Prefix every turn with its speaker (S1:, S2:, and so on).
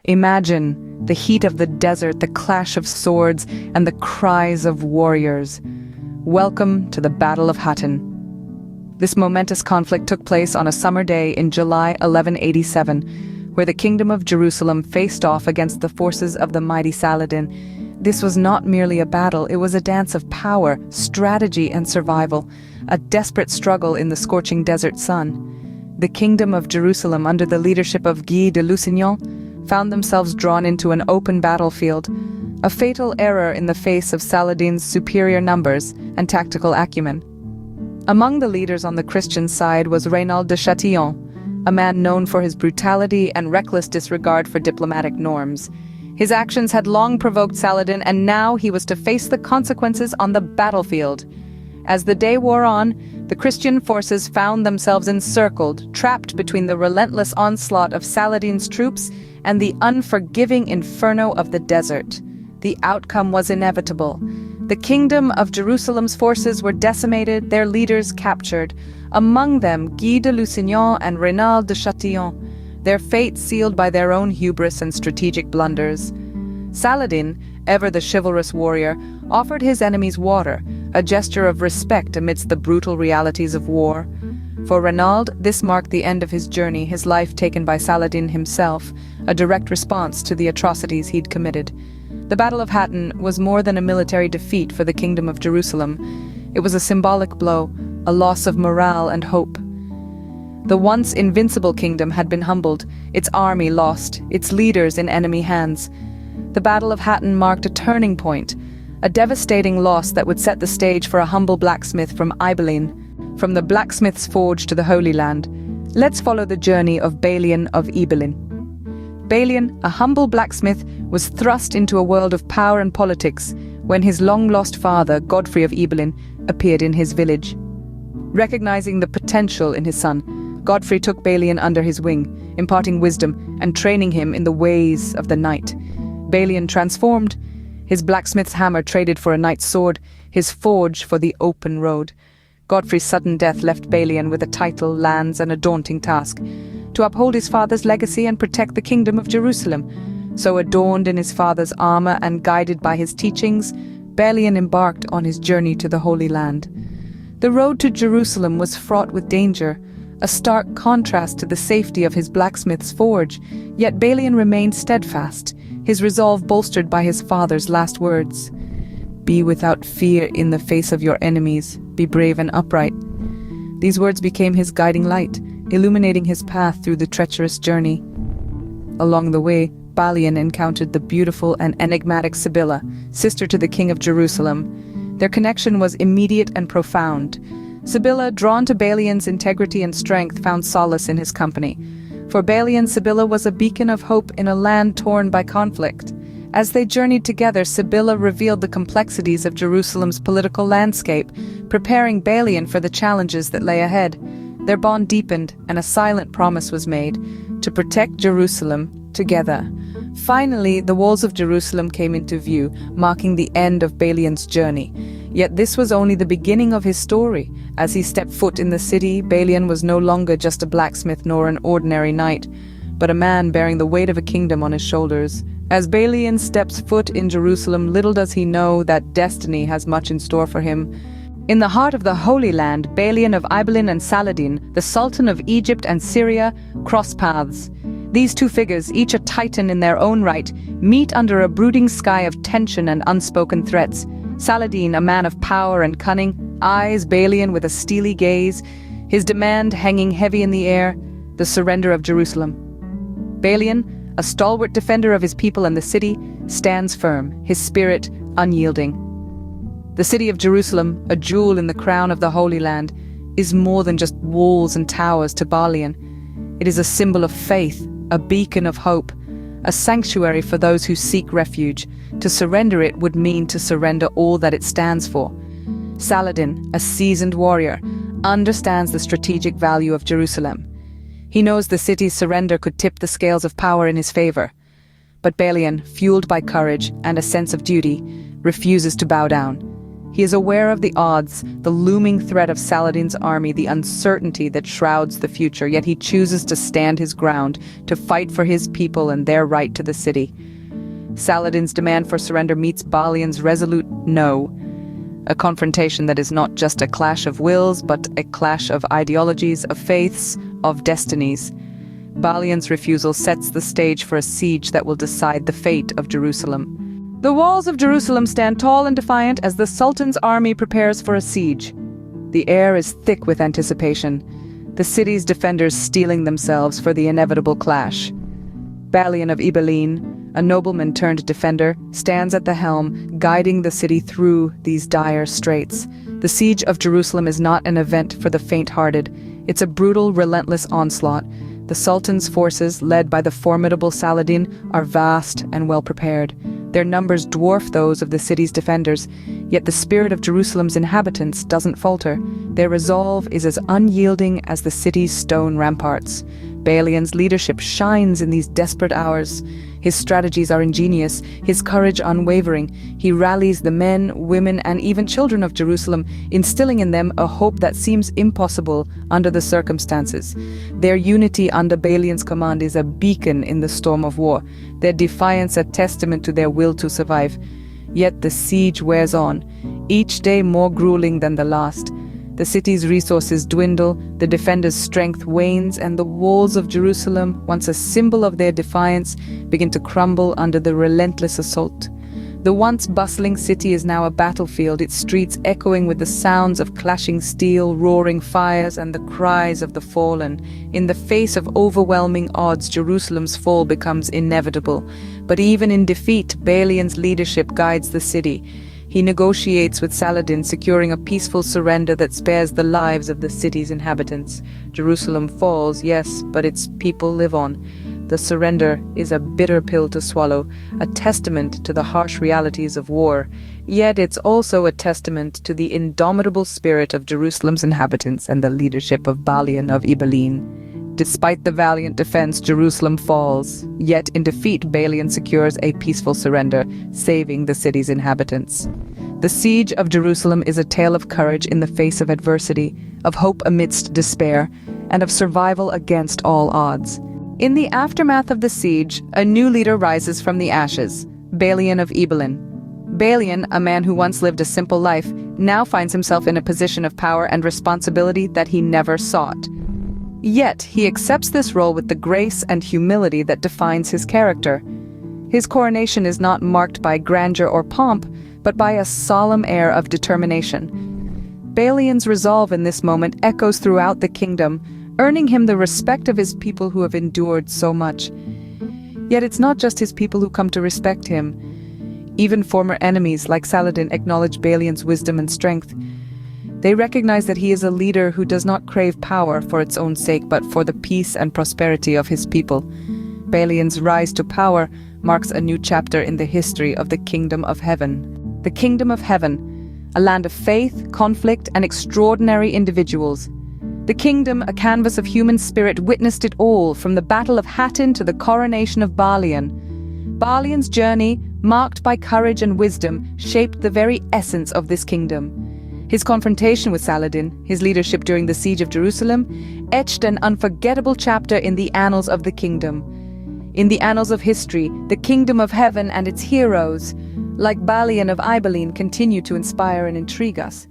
S1: Imagine the heat of the desert, the clash of swords, and the cries of warriors. Welcome to the Battle of Hattin. This momentous conflict took place on a summer day in July 1187, where the Kingdom of Jerusalem faced off against the forces of the mighty Saladin. This was not merely a battle, it was a dance of power, strategy, and survival, a desperate struggle in the scorching desert sun. The Kingdom of Jerusalem, under the leadership of Guy de Lusignan, found themselves drawn into an open battlefield, a fatal error in the face of Saladin's superior numbers and tactical acumen. Among the leaders on the Christian side was Raynald de Chatillon, a man known for his brutality and reckless disregard for diplomatic norms. His actions had long provoked Saladin, and now he was to face the consequences on the battlefield. As the day wore on, the Christian forces found themselves encircled, trapped between the relentless onslaught of Saladin's troops and the unforgiving inferno of the desert. The outcome was inevitable. The Kingdom of Jerusalem's forces were decimated, their leaders captured, among them Guy de Lusignan and Raynald de Chatillon, their fate sealed by their own hubris and strategic blunders. Saladin, ever the chivalrous warrior, offered his enemies water, a gesture of respect amidst the brutal realities of war. For Raynald, this marked the end of his journey, his life taken by Saladin himself, a direct response to the atrocities he'd committed. The Battle of Hattin was more than a military defeat for the Kingdom of Jerusalem. It was a symbolic blow, a loss of morale and hope. The once invincible kingdom had been humbled, its army lost, its leaders in enemy hands. The Battle of Hattin marked a turning point, a devastating loss that would set the stage for a humble blacksmith from Ibelin, from the blacksmith's forge to the Holy Land. Let's follow the journey of Balian of Ibelin. Balian, a humble blacksmith, was thrust into a world of power and politics when his long-lost father, Godfrey of Ibelin, appeared in his village. Recognizing the potential in his son, Godfrey took Balian under his wing, imparting wisdom and training him in the ways of the knight. Balian transformed, his blacksmith's hammer traded for a knight's sword, his forge for the open road. Godfrey's sudden death left Balian with a title, lands, and a daunting task: to uphold his father's legacy and protect the Kingdom of Jerusalem. So, adorned in his father's armor and guided by his teachings, Balian embarked on his journey to the Holy Land. The road to Jerusalem was fraught with danger, a stark contrast to the safety of his blacksmith's forge, yet Balian remained steadfast, his resolve bolstered by his father's last words: "Be without fear in the face of your enemies, be brave and upright." These words became his guiding light, illuminating his path through the treacherous journey. Along the way, Balian encountered the beautiful and enigmatic Sibylla, sister to the King of Jerusalem. Their connection was immediate and profound. Sibylla, drawn to Balian's integrity and strength, found solace in his company. For Balian, Sibylla was a beacon of hope in a land torn by conflict. As they journeyed together, Sibylla revealed the complexities of Jerusalem's political landscape, preparing Balian for the challenges that lay ahead. Their bond deepened, and a silent promise was made to protect Jerusalem together. Finally, the walls of Jerusalem came into view, marking the end of Balian's journey. Yet this was only the beginning of his story. As he stepped foot in the city, Balian was no longer just a blacksmith nor an ordinary knight, but a man bearing the weight of a kingdom on his shoulders. As Balian steps foot in Jerusalem, little does he know that destiny has much in store for him. In the heart of the Holy Land, Balian of Ibelin and Saladin, the Sultan of Egypt and Syria, cross paths. These two figures, each a titan in their own right, meet under a brooding sky of tension and unspoken threats. Saladin, a man of power and cunning, eyes Balian with a steely gaze, his demand hanging heavy in the air: the surrender of Jerusalem. Balian, a stalwart defender of his people and the city, stands firm, his spirit unyielding. The city of Jerusalem, a jewel in the crown of the Holy Land, is more than just walls and towers to Balian. It is a symbol of faith, a beacon of hope, a sanctuary for those who seek refuge. To surrender it would mean to surrender all that it stands for. Saladin, a seasoned warrior, understands the strategic value of Jerusalem. He knows the city's surrender could tip the scales of power in his favor. But Balian, fueled by courage and a sense of duty, refuses to bow down. He is aware of the odds, the looming threat of Saladin's army, the uncertainty that shrouds the future, yet he chooses to stand his ground, to fight for his people and their right to the city. Saladin's demand for surrender meets Balian's resolute no. A confrontation that is not just a clash of wills, but a clash of ideologies, of faiths, of destinies. Balian's refusal sets the stage for a siege that will decide the fate of Jerusalem. The walls of Jerusalem stand tall and defiant as the Sultan's army prepares for a siege. The air is thick with anticipation, the city's defenders steeling themselves for the inevitable clash. Balian of Ibelin, a nobleman turned defender, stands at the helm, guiding the city through these dire straits. The siege of Jerusalem is not an event for the faint-hearted. It's a brutal, relentless onslaught. The Sultan's forces, led by the formidable Saladin, are vast and well-prepared. Their numbers dwarf those of the city's defenders, yet the spirit of Jerusalem's inhabitants doesn't falter. Their resolve is as unyielding as the city's stone ramparts. Balian's leadership shines in these desperate hours. His strategies are ingenious, his courage unwavering. He rallies the men, women, and even children of Jerusalem, instilling in them a hope that seems impossible under the circumstances. Their unity under Balian's command is a beacon in the storm of war, their defiance a testament to their will to survive. Yet the siege wears on, each day more grueling than the last. The city's resources dwindle, the defenders' strength wanes, and the walls of Jerusalem, once a symbol of their defiance, begin to crumble under the relentless assault. The once bustling city is now a battlefield, its streets echoing with the sounds of clashing steel, roaring fires, and the cries of the fallen. In the face of overwhelming odds, Jerusalem's fall becomes inevitable. But even in defeat, Balian's leadership guides the city. He negotiates with Saladin, securing a peaceful surrender that spares the lives of the city's inhabitants. Jerusalem falls, yes, but its people live on. The surrender is a bitter pill to swallow, a testament to the harsh realities of war. Yet it's also a testament to the indomitable spirit of Jerusalem's inhabitants and the leadership of Balian of Ibelin. Despite the valiant defense, Jerusalem falls. Yet in defeat, Balian secures a peaceful surrender, saving the city's inhabitants. The siege of Jerusalem is a tale of courage in the face of adversity, of hope amidst despair, and of survival against all odds. In the aftermath of the siege, a new leader rises from the ashes, Balian of Ibelin. Balian, a man who once lived a simple life, now finds himself in a position of power and responsibility that he never sought. Yet, he accepts this role with the grace and humility that defines his character. His coronation is not marked by grandeur or pomp, but by a solemn air of determination. Balian's resolve in this moment echoes throughout the kingdom, earning him the respect of his people who have endured so much. Yet it's not just his people who come to respect him. Even former enemies like Saladin acknowledge Balian's wisdom and strength. They recognize that he is a leader who does not crave power for its own sake, but for the peace and prosperity of his people. Balian's rise to power marks a new chapter in the history of the Kingdom of Heaven. The Kingdom of Heaven, a land of faith, conflict, and extraordinary individuals. The kingdom, a canvas of human spirit, witnessed it all, from the Battle of Hattin to the coronation of Balian. Balian's journey, marked by courage and wisdom, shaped the very essence of this kingdom. His confrontation with Saladin, his leadership during the siege of Jerusalem, etched an unforgettable chapter in the annals of the kingdom. In the annals of history, the Kingdom of Heaven and its heroes, like Balian of Ibelin, continue to inspire and intrigue us.